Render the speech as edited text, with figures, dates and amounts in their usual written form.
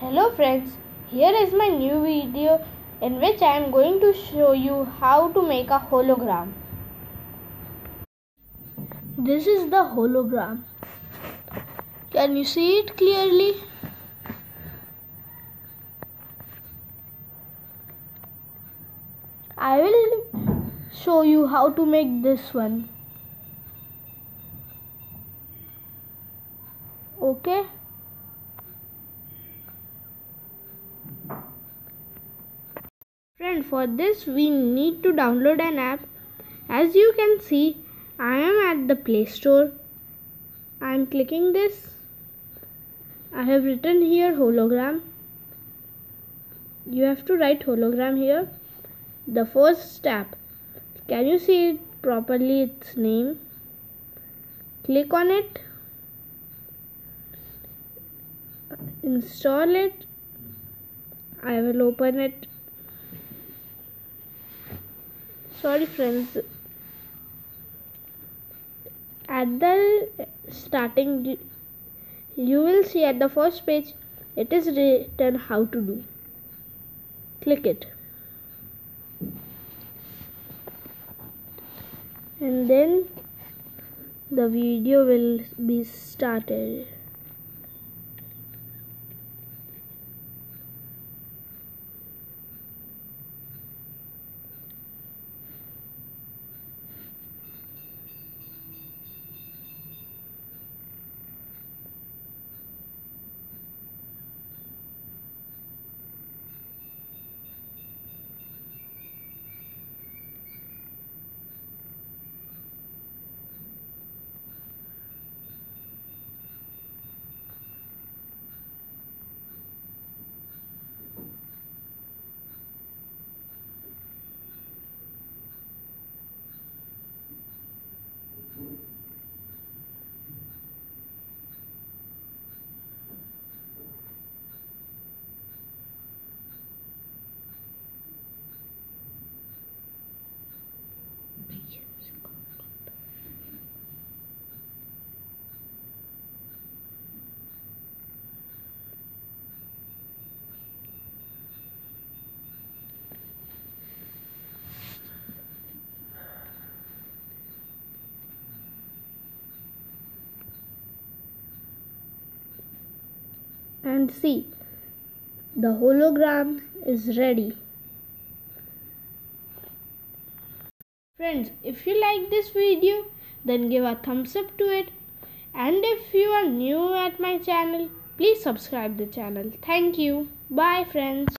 Hello friends, here is my new video in which I am going to show you how to make a hologram. This is the hologram. Can you see it clearly? I will show you how to make this one. Okay? Friend, for this we need to download an app. As you can see, I am at the Play Store. I am clicking this. I have written here hologram. You have to write hologram here. The first step. Can you see it properly, its name? Click on it. Install it. I will open it. Sorry friends, at the starting you will see at the first page it is written how to do. Click it and then the video will be started. And see, the hologram is ready. Friends, if you like this video, then give a thumbs up to it. And if you are new at my channel, please subscribe the channel. Thank you. Bye friends.